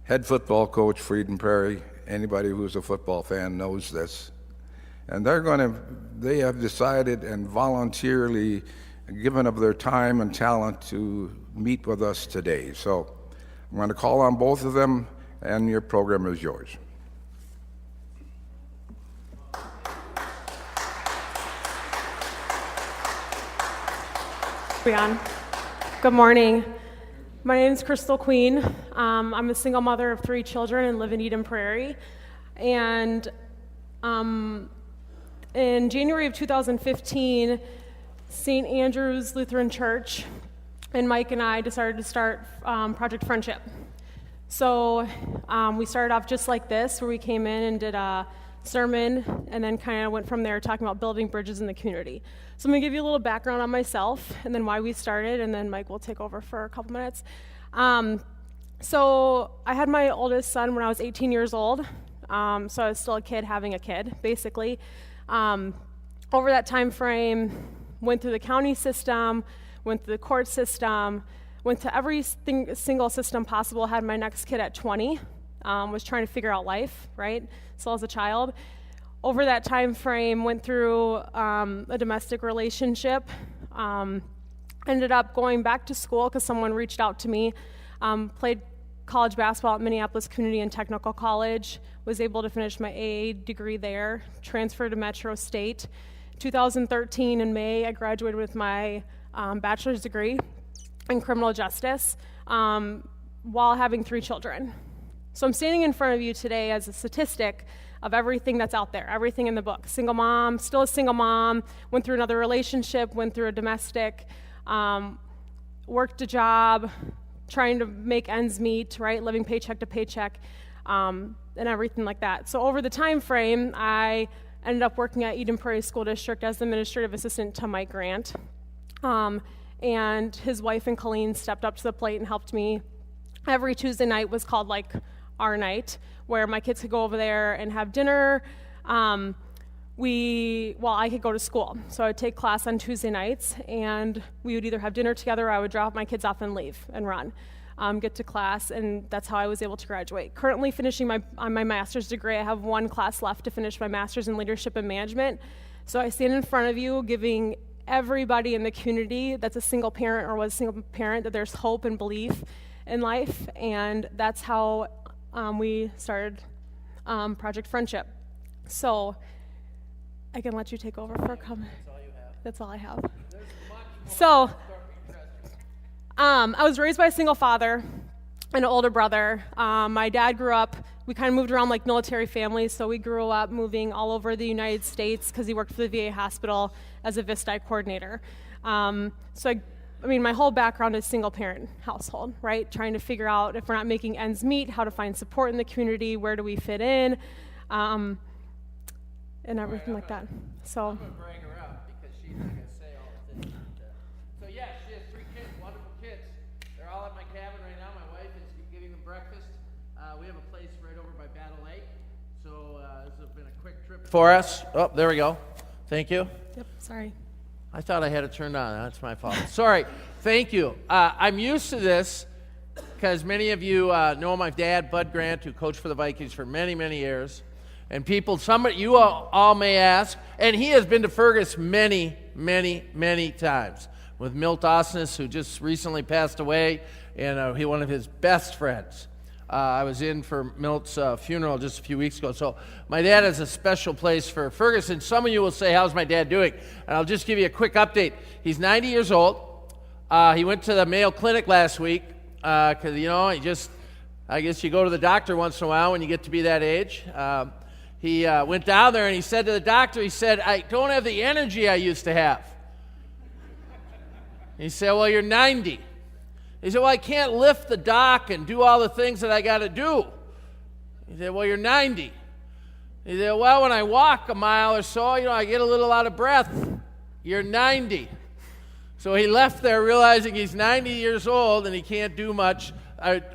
head football coach for Eden Prairie. Anybody who's a football fan knows this. And they have decided and voluntarily given up their time and talent to meet with us today. So I'm going to call on both of them, and your program is yours. Good morning. My name is Crystal Queen. I'm a single mother of 3 children and live in Eden Prairie. And in January of 2015, St. Andrew's Lutheran Church and Mike and I decided to start Project Friendship. So we started off just like this, where we came in and did a sermon, and then kind of went from there talking about building bridges in the community. So I'm going to give you a little background on myself, and then why we started, and then Mike will take over for a couple minutes. So I had my oldest son when I was 18 years old, so I was still a kid having a kid, basically. Over that time frame, went through the county system, went through the court system, went to every single system possible, had my next kid at 20, was trying to figure out life, right? Still as a child. Over that time frame, went through a domestic relationship, ended up going back to school because someone reached out to me, played college basketball at Minneapolis Community and Technical College, was able to finish my AA degree there, transferred to Metro State. 2013 in May, I graduated with my bachelor's degree in criminal justice while having 3 children. So I'm standing in front of you today as a statistic of everything that's out there, everything in the book. Single mom, still a single mom, went through another relationship, went through a domestic, worked a job, trying to make ends meet, right, living paycheck to paycheck, and everything like that. So over the time frame, I ended up working at Eden Prairie School District as the administrative assistant to Mike Grant. And his wife and Colleen stepped up to the plate and helped me. Every Tuesday night was called like our night, where my kids could go over there and have dinner. I could go to school. So I would take class on Tuesday nights, and we would either have dinner together, or I would drop my kids off and leave and run, get to class, and that's how I was able to graduate. Currently finishing my master's degree. I have 1 class left to finish my master's in leadership and management. So I stand in front of you giving everybody in the community that's a single parent or was a single parent that there's hope and belief in life, and that's how we started Project Friendship. So I can let you take over for a comment. That's all I have. So I was raised by a single father and an older brother. My dad grew up, we kind of moved around like military families, so we grew up moving all over the United States because he worked for the VA hospital as a VISTI coordinator. My whole background is single parent household, right? Trying to figure out if we're not making ends meet, how to find support in the community, where do we fit in, and everything like that. So I'm going to bring her up because she's not going to say all of this. So yeah, she has 3 kids, wonderful kids. They're all at my cabin right now. My wife is giving them breakfast. We have a place right over by Battle Lake. So this has been a quick trip for us. Oh, there we go. Thank you. Yep, sorry. I thought I had it turned on. That's my fault. Sorry. Thank you. I'm used to this because many of you know my dad, Bud Grant, who coached for the Vikings for many, many years. And you all may ask, and he has been to Fergus many, many, many times with Milt Osnes, who just recently passed away, and one of his best friends. I was in for Milt's funeral just a few weeks ago. So my dad has a special place for Fergus. And some of you will say, how's my dad doing? And I'll just give you a quick update. He's 90 years old. He went to the Mayo Clinic last week because, I guess you go to the doctor once in a while when you get to be that age. He went down there and he said to the doctor, I don't have the energy I used to have. He said, well, you're 90. He said, well, I can't lift the dock and do all the things that I got to do. He said, well, you're 90. He said, well, when I walk a mile or so, I get a little out of breath. You're 90. So he left there realizing he's 90 years old and he can't do much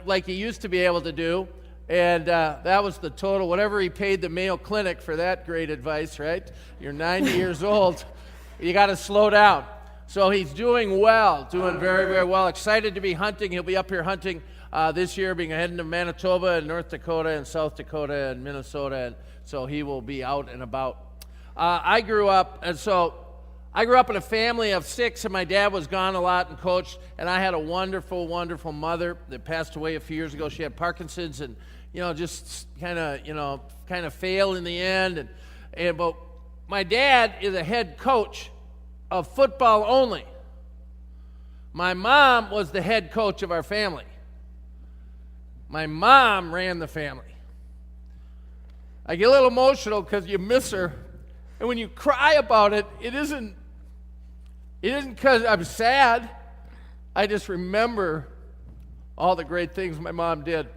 like he used to be able to do. And that was the total, whatever he paid the Mayo Clinic for that great advice, right? You're 90 years old. You got to slow down. So he's doing well, doing very, very well. Excited to be hunting. He'll be up here hunting this year, being heading to Manitoba and North Dakota and South Dakota and Minnesota, and so he will be out and about. I grew up in a family of 6, and my dad was gone a lot and coached, and I had a wonderful, wonderful mother that passed away a few years ago. She had Parkinson's and, just kind of failed in the end. But my dad is a head coach of football only. My mom was the head coach of our family. My mom ran the family. I get a little emotional because you miss her, and when you cry about it, it isn't because I'm sad. I just remember all the great things my mom did.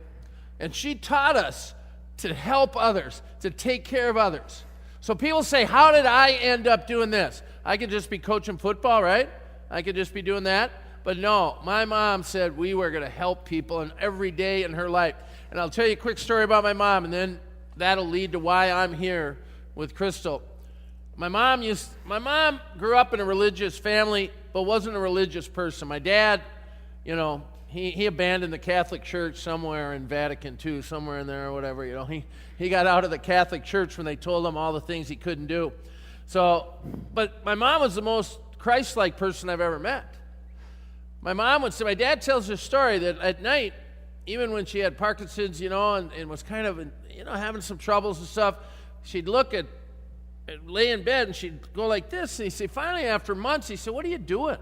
And she taught us to help others, to take care of others. So people say, how did I end up doing this? I could just be coaching football, right? I could just be doing that. But no, my mom said we were going to help people in every day in her life. And I'll tell you a quick story about my mom, and then that'll lead to why I'm here with Crystal. My mom grew up in a religious family, but wasn't a religious person. My dad, he abandoned the Catholic Church somewhere in Vatican II, somewhere in there or whatever. He got out of the Catholic Church when they told him all the things he couldn't do. But my mom was the most Christ-like person I've ever met. My dad tells a story that at night, even when she had Parkinson's, and was kind of, having some troubles and stuff, she'd look at lay in bed and she'd go like this. And he'd say, finally, after months, he said, what are you doing?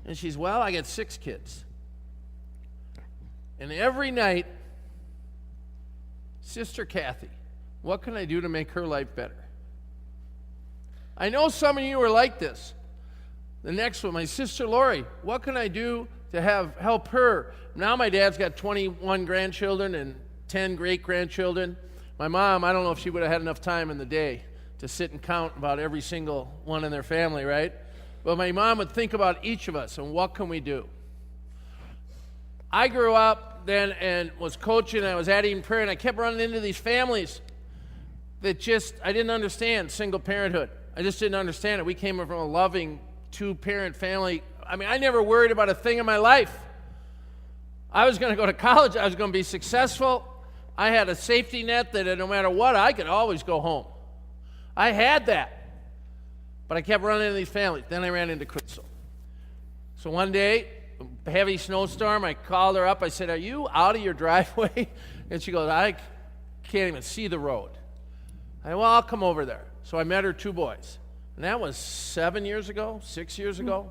And she's, well, I got 6 kids. And every night, Sister Kathy, what can I do to make her life better? I know some of you are like this. The next one, my sister Lori, what can I do to help her? Now my dad's got 21 grandchildren and 10 great-grandchildren. My mom, I don't know if she would have had enough time in the day to sit and count about every single one in their family, right? But my mom would think about each of us and what can we do? I grew up then and was coaching. I was at Eden Prairie, and I kept running into these families that I didn't understand single parenthood. I just didn't understand it. We came from a loving 2-parent family. I mean, I never worried about a thing in my life. I was going to go to college. I was going to be successful. I had a safety net that no matter what, I could always go home. I had that. But I kept running into these families. Then I ran into Crystal. So one day, a heavy snowstorm, I called her up. I said, are you out of your driveway? And she goes, I can't even see the road. I said, well, I'll come over there. So I met her 2 boys. And that was 7 years ago, 6 years ago,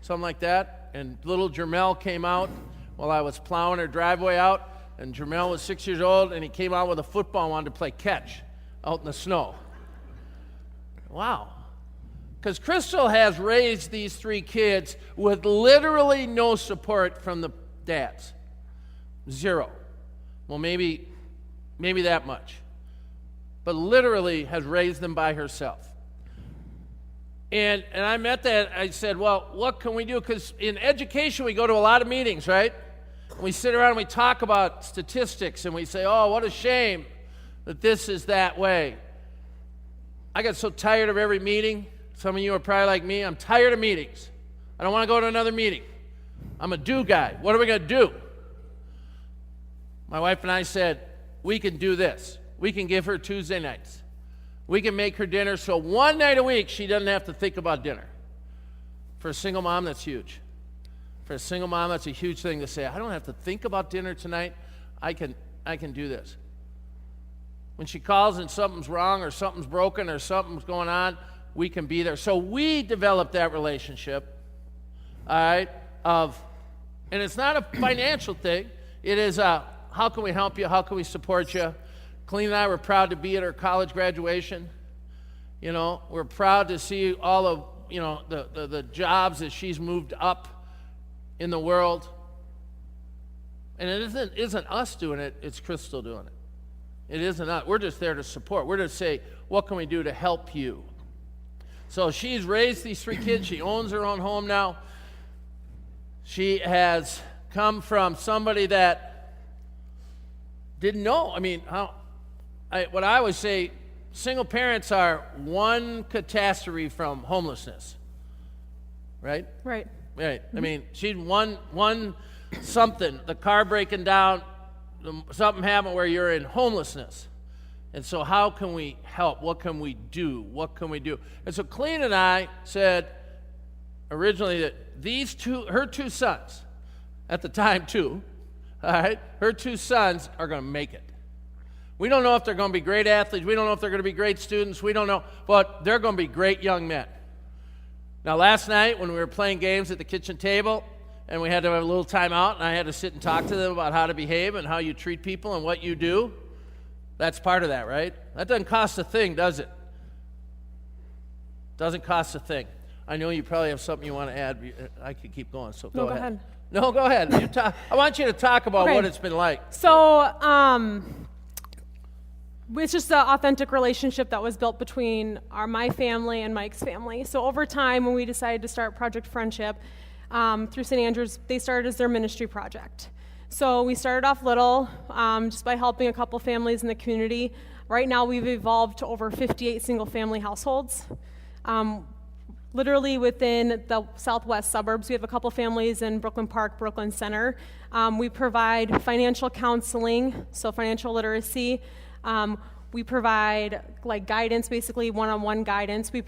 something like that. And little Jermel came out while I was plowing her driveway out. And Jermel was 6 years old, and he came out with a football and wanted to play catch out in the snow. Wow. Because Crystal has raised these 3 kids with literally no support from the dads. 0. Well, maybe that much. But literally has raised them by herself. And I met that. I said, well, what can we do? Because in education, we go to a lot of meetings, right? And we sit around and we talk about statistics, and we say, oh, what a shame that this is that way. I got so tired of every meeting. Some of you are probably like me. I'm tired of meetings. I don't want to go to another meeting. I'm a do guy. What are we going to do? My wife and I said, we can do this. We can give her Tuesday nights. We can make her dinner so one night a week she doesn't have to think about dinner. For a single mom, that's huge. For a single mom, that's a huge thing to say. I don't have to think about dinner tonight. I can do this. When she calls and something's wrong or something's broken or something's going on, we can be there. So we developed that relationship, all right, and it's not a financial thing. It is how can we help you? How can we support you? Colleen and I were proud to be at her college graduation. We're proud to see all of, the jobs that she's moved up in the world. And it isn't us doing it, it's Crystal doing it. It isn't us. We're just there to support. We're just say, what can we do to help you? So she's raised these 3 kids. She owns her own home now. She has come from somebody that didn't know. I mean, what I always say, single parents are one catastrophe from homelessness. Right? Right. Right. I mean, she's one something, the car breaking down, something happened where you're in homelessness. And so how can we help? What can we do? What can we do? And so Clean and I said originally that her two sons, at the time too, all right, her two sons are going to make it. We don't know if they're going to be great athletes. We don't know if they're going to be great students. We don't know, but they're going to be great young men. Now, last night when we were playing games at the kitchen table and we had to have a little time out and I had to sit and talk to them about how to behave and how you treat people and what you do, that's part of that, right? That doesn't cost a thing, does it? Doesn't cost a thing. I know you probably have something you want to add. I could keep going, so go ahead. No, go ahead. You talk. I want you to talk about what it's been like. So, it's just an authentic relationship that was built between my family and Mike's family. So over time, when we decided to start Project Friendship through St. Andrews, they started as their ministry project. So we started off little, just by helping a couple families in the community. Right now, we've evolved to over 58 single-family households. Literally within the southwest suburbs, we have a couple families in Brooklyn Park, Brooklyn Center. We provide financial counseling, so financial literacy. We provide guidance, basically one-on-one guidance. We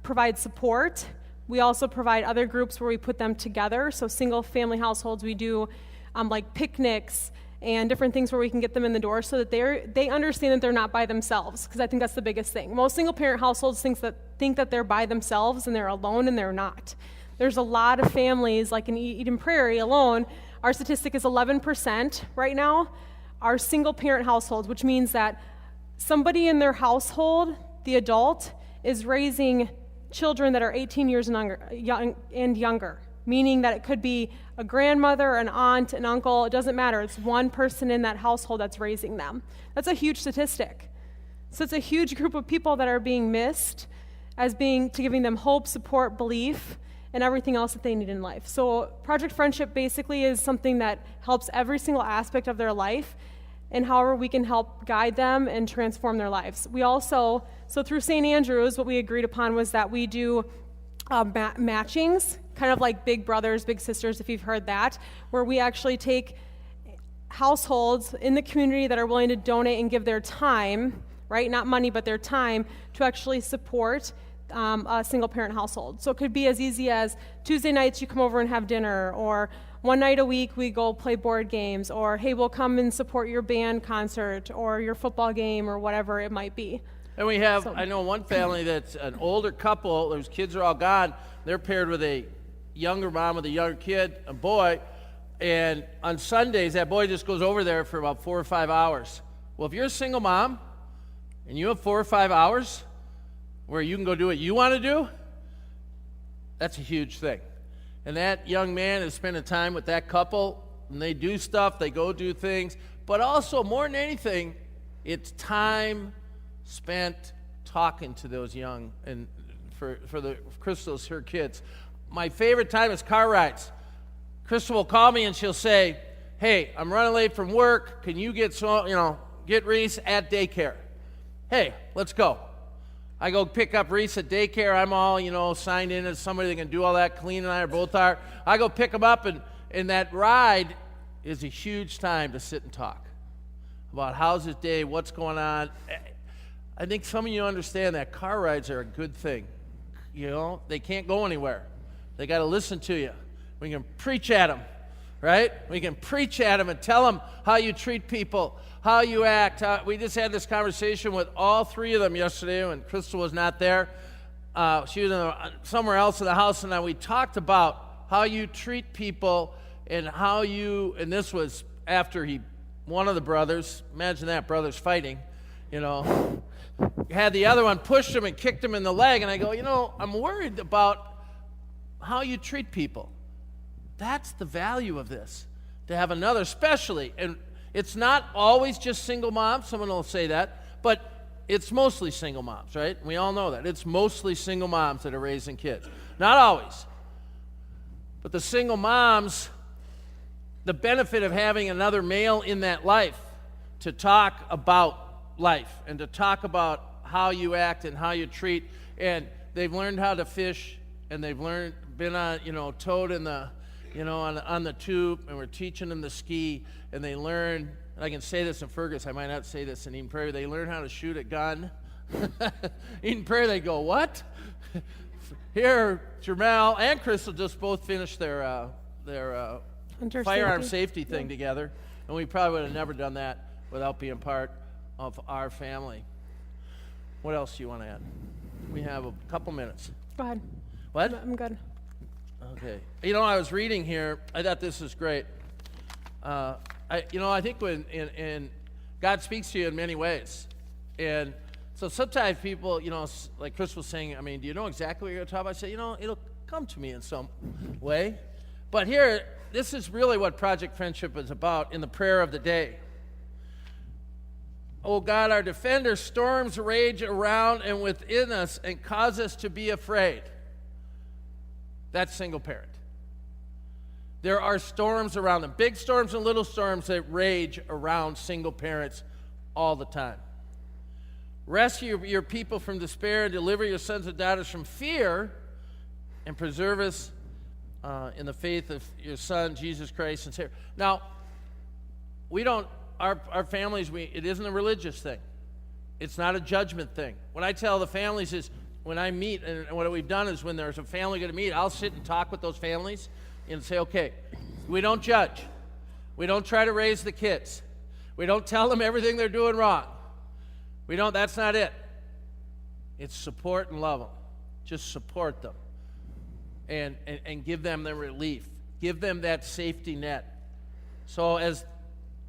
provide support. We also provide other groups where we put them together. So single-family households, we do picnics and different things where we can get them in the door so that they understand that they're not by themselves, because I think that's the biggest thing. Most single-parent households think that they're by themselves and they're alone, and they're not. There's a lot of families, like in Eden Prairie alone, our statistic is 11% right now, are single-parent households, which means that somebody in their household, the adult, is raising children that are 18 years and younger, meaning that it could be a grandmother, an aunt, an uncle, it doesn't matter. It's one person in that household that's raising them. That's a huge statistic. So it's a huge group of people that are being missed giving them hope, support, belief, and everything else that they need in life. So Project Friendship basically is something that helps every single aspect of their life, and however we can help guide them and transform their lives. We also, so through St. Andrews, what we agreed upon was that we do matchings, kind of like Big Brothers, Big Sisters, if you've heard that, where we actually take households in the community that are willing to donate and give their time, right? Not money, but their time to actually support a single-parent household. So it could be as easy as Tuesday nights you come over and have dinner, or one night a week we go play board games, or hey, we'll come and support your band concert or your football game or whatever it might be. And we have, I know one family that's an older couple, whose kids are all gone. They're paired with a younger mom with a younger kid, a boy, and on Sundays, that boy just goes over there for about 4 or 5 hours. Well, if you're a single mom and you have 4 or 5 hours where you can go do what you want to do, that's a huge thing. And that young man is spending time with that couple, and they do stuff, they go do things, but also, more than anything, it's time spent talking to those young, and for the Crystal's, her kids. My favorite time is car rides. Crystal will call me and she'll say, hey, I'm running late from work. Can you get Reese at daycare? Hey, let's go. I go pick up Reese at daycare. I'm all, signed in as somebody that can do all that. Colleen and I both are. I go pick them up, and that ride is a huge time to sit and talk about how's his day, what's going on. I think some of you understand that car rides are a good thing. They can't go anywhere. They got to listen to you. We can preach at them, right? We can preach at them and tell them how you treat people, how you act. We just had this conversation with all three of them yesterday when Crystal was not there. She was somewhere else in the house, and we talked about how you treat people and how you, and this was after one of the brothers, imagine that, brothers fighting, had the other one pushed him and kicked him in the leg, and I go, I'm worried about how you treat people. That's the value of this, to have another, especially, and it's not always just single moms, someone will say that, but it's mostly single moms, right? We all know that. It's mostly single moms that are raising kids. Not always. But the single moms, the benefit of having another male in that life to talk about life and to talk about how you act and how you treat, and they've learned how to fish, and they've been on, towed in on the tube, and we're teaching them to ski, and they learn, and I can say this in Fergus, I might not say this in Eden Prairie, they learn how to shoot a gun. Eden Prairie, they go, what? Here, Jamal and Crystal just both finished their firearm safety thing together, and we probably would have never done that without being part of our family. What else do you want to add? We have a couple minutes. Go ahead. What? I'm good. Okay. I was reading here. I thought this was great. I think when God speaks to you in many ways, and so sometimes people, like Chris was saying, do you know exactly what you're going to talk about? I say, it'll come to me in some way. But here, this is really what Project Friendship is about in the prayer of the day. Oh God, our defender, storms rage around and within us and cause us to be afraid. That's single parent. There are storms around them, big storms and little storms that rage around single parents all the time. Rescue your people from despair and deliver your sons and daughters from fear and preserve us in the faith of your Son, Jesus Christ and Savior. Now, our families, it isn't a religious thing. It's not a judgment thing. What I tell the families is, when I meet, and what we've done is when there's a family going to meet, I'll sit and talk with those families and say, okay, we don't judge. We don't try to raise the kids. We don't tell them everything they're doing wrong. That's not it. It's support and love them. Just support them and give them the relief. Give them that safety net. So as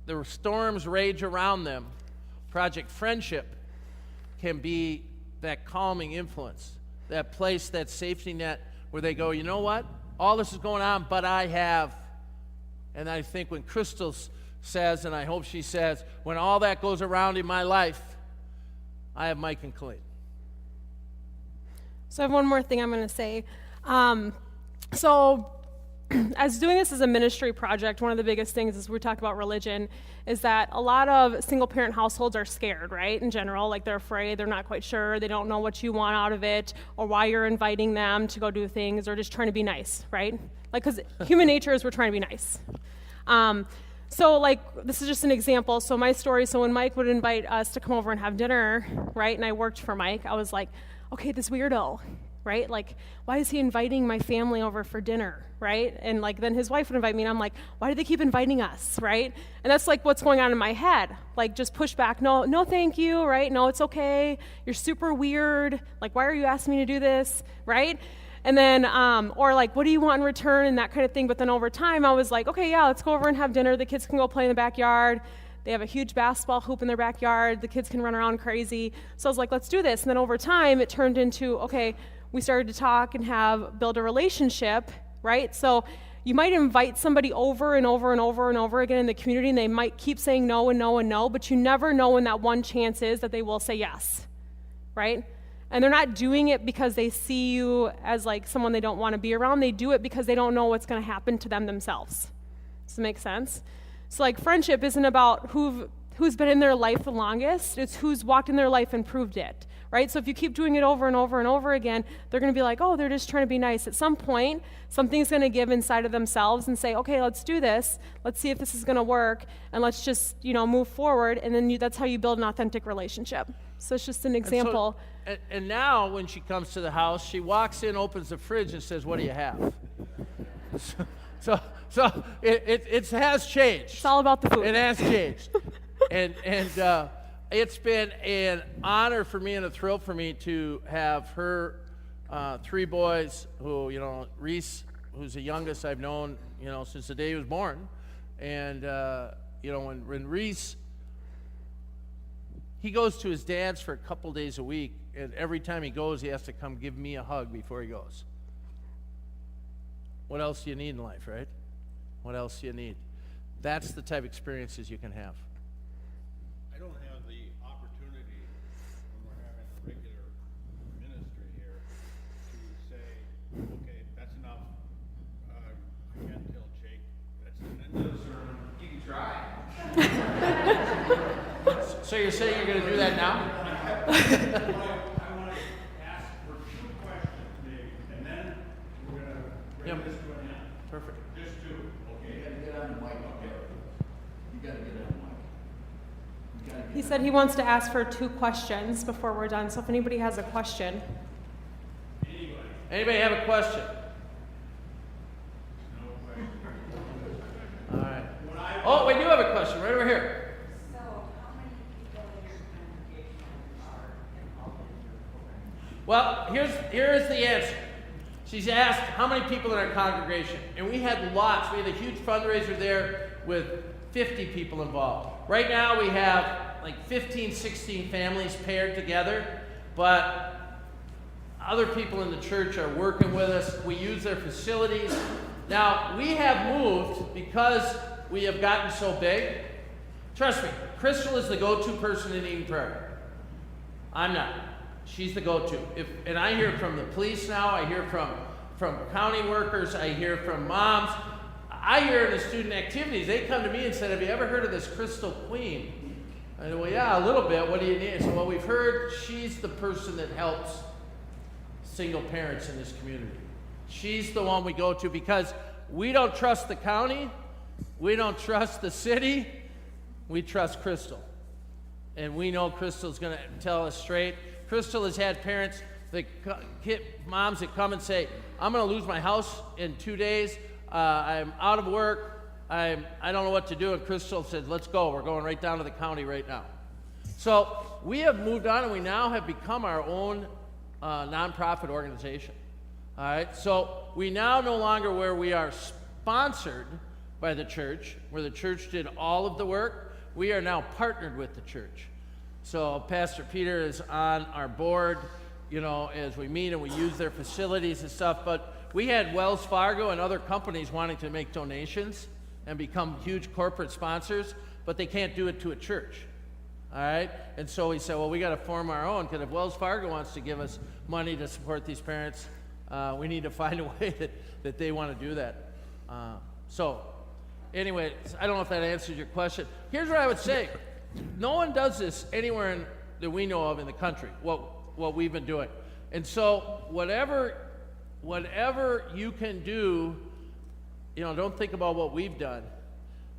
the storms rage around them, Project Friendship can be that calming influence, that place, that safety net where they go, you know what? All this is going on, but I have. And I think when Crystal says, and I hope she says, when all that goes around in my life, I have Mike and Colleen. So I have one more thing I'm going to say. So as doing this as a ministry project, one of the biggest things as we talk about religion is that a lot of single-parent households are scared, right, in general. Like, they're afraid, they're not quite sure, they don't know what you want out of it or why you're inviting them to go do things or just trying to be nice, right? Like, because human nature is we're trying to be nice. So, like, this is just an example. So my story, so when Mike would invite us to come over and have dinner, right, and I worked for Mike, I was like, okay, this weirdo, right? Like, why is he inviting my family over for dinner, right? And, like, then his wife would invite me, and I'm like, why do they keep inviting us, right? And that's, like, what's going on in my head. Like, just push back. No, thank you, right? No, it's okay. You're super weird. Like, why are you asking me to do this, right? And then, or like, what do you want in return, and that kind of thing. But then over time, I was like, okay, yeah, let's go over and have dinner. The kids can go play in the backyard. They have a huge basketball hoop in their backyard. The kids can run around crazy. So I was like, let's do this. And then over time, it turned into, okay, we started to talk and build a relationship, right? So you might invite somebody over and over and over and over again in the community, and they might keep saying no and no and no, but you never know when that one chance is that they will say yes, right? And they're not doing it because they see you as like someone they don't want to be around. They do it because they don't know what's going to happen to them themselves. Does that make sense? So like friendship isn't about who's been in their life the longest. It's who's walked in their life and proved it, right? So if you keep doing it over and over and over again, they're going to be like, oh, they're just trying to be nice. At some point, something's going to give inside of themselves and say, okay, let's do this. Let's see if this is going to work, and let's just, move forward. And then that's how you build an authentic relationship. So it's just an example. And now when she comes to the house, she walks in, opens the fridge, and says, what do you have? So it has changed. It's all about the food. It has changed. and it's been an honor for me and a thrill for me to have her three boys who, Reese, who's the youngest I've known, since the day he was born. And, when Reese, he goes to his dad's for a couple days a week, and every time he goes, he has to come give me a hug before he goes. What else do you need in life, right? What else do you need? That's the type of experiences you can have. I don't have the opportunity when we're having a regular ministry here to say, okay, that's enough. I can't tell Jake that's the end of the sermon. You can try. So you're saying you're going to do that now? I want to ask for two questions, Dave, and then we're going to bring this to an end. Perfect. Just He said he wants to ask for 2 questions before we're done, so if anybody has a question. Anybody have a question? All right. Oh, we do have a question right over here. So, how many people in your congregation are involved in your program? Well, here's the answer. She's asked how many people in our congregation, and we had lots. We had a huge fundraiser there with 50 people involved. Right now we have like 15, 16 families paired together, but other people in the church are working with us. We use their facilities. Now, we have moved because we have gotten so big. Trust me, Crystal is the go-to person in Eden Prairie. I'm not. She's the go-to. And I hear from the police now, I hear from county workers, I hear from moms. I hear in the student activities, they come to me and said, have you ever heard of this Crystal Queen? I said, well, yeah, a little bit. What do you need? So, well, we've heard she's the person that helps single parents in this community. She's the one we go to because we don't trust the county, we don't trust the city, we trust Crystal. And we know Crystal's going to tell us straight. Crystal has had parents, moms that come and say, I'm going to lose my house in 2 days, I'm out of work, I don't know what to do. And Crystal said, let's go, we're going right down to the county right now. So we have moved on and we now have become our own nonprofit organization. All right, so we now no longer where we are sponsored by the church, where the church did all of the work. We are now partnered with the church. So Pastor Peter is on our board, as we meet and we use their facilities and stuff. But we had Wells Fargo and other companies wanting to make donations and become huge corporate sponsors, but they can't do it to a church. All right, and so we said, well, we got to form our own, because if Wells Fargo wants to give us money to support these parents, we need to find a way that they want to do that. So anyway, I don't know if that answers your question. Here's what I would say. No one does this anywhere that we know of in the country, what we've been doing. And so whatever you can do, don't think about what we've done.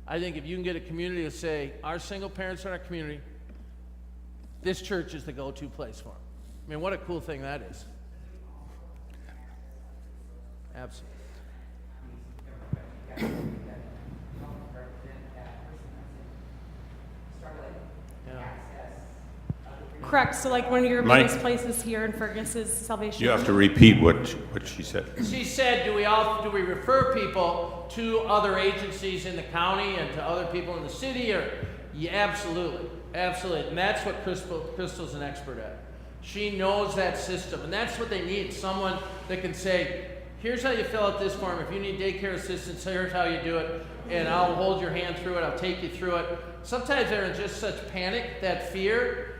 I think if you can get a community to say, our single parents in our community, this church is the go-to place for them. I mean, what a cool thing that is. Absolutely. Correct. So like one of your biggest places here in Fergus is Salvation. You have to repeat what she said. She said, do we refer people to other agencies in the county and to other people in the city? Yeah, absolutely. Absolutely. And that's what Crystal's an expert at. She knows that system. And that's what they need. Someone that can say, here's how you fill out this form. If you need daycare assistance, here's how you do it. And I'll hold your hand through it. I'll take you through it. Sometimes they're in just such panic, that fear,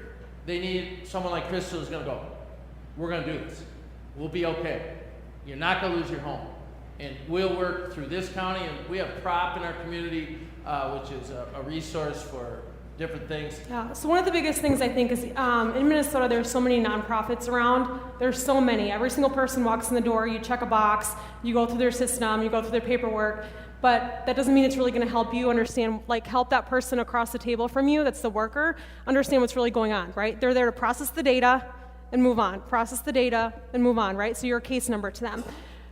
they need someone like Crystal who's going to go, we're going to do this. We'll be okay. You're not going to lose your home. And we'll work through this county. And we have PROP in our community, which is a resource for different things. Yeah, so one of the biggest things I think is in Minnesota, there's so many nonprofits around. There's so many. Every single person walks in the door, you check a box, you go through their system, you go through their paperwork. But that doesn't mean it's really going to help you understand, help that person across the table from you, that's the worker, understand what's really going on, right? They're there to process the data and move on. Process the data and move on, right? So you're a case number to them,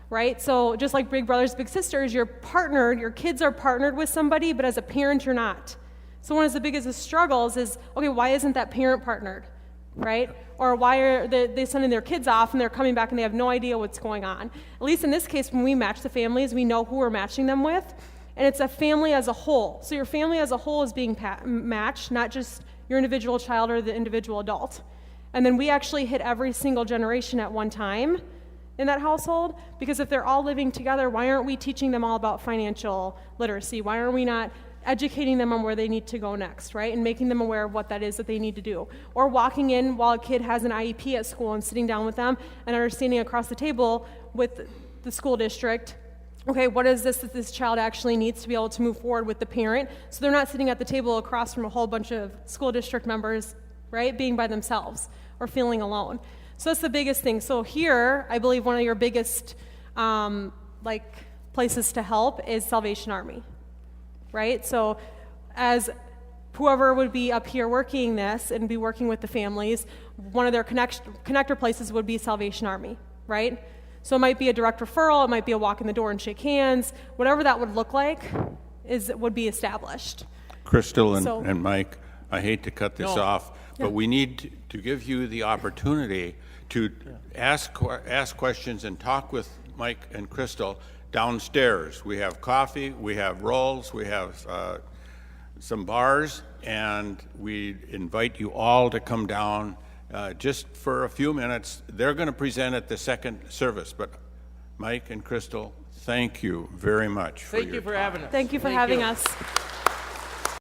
right? So just like big brothers, big sisters, you're partnered, your kids are partnered with somebody, but as a parent, you're not. So one of the biggest struggles is, okay, why isn't that parent partnered, right? Or why are they sending their kids off and they're coming back and they have no idea what's going on? At least in this case, when we match the families, we know who we're matching them with, and it's a family as a whole. So your family as a whole is being matched, not just your individual child or the individual adult. And then we actually hit every single generation at one time in that household, because if they're all living together, why aren't we teaching them all about financial literacy? Why aren't we not educating them on where they need to go next, right? And making them aware of what that is that they need to do. Or walking in while a kid has an IEP at school and sitting down with them and understanding across the table with the school district, okay, what is this that this child actually needs to be able to move forward with the parent? So they're not sitting at the table across from a whole bunch of school district members, right, being by themselves or feeling alone. So that's the biggest thing. So here, I believe one of your biggest places to help is Salvation Army. Right? So as whoever would be up here working this and be working with the families, one of their connector places would be Salvation Army, right? So it might be a direct referral, it might be a walk in the door and shake hands, whatever that would look like would be established. Crystal and, So- and Mike, I hate to cut this No. off, but we need to give you the opportunity to ask questions and talk with Mike and Crystal downstairs. We have coffee, we have rolls, we have some bars, and we invite you all to come down just for a few minutes. They're going to present at the second service, but Mike and Crystal, thank you very much for Thank your you for time. having us. Thank you for having us.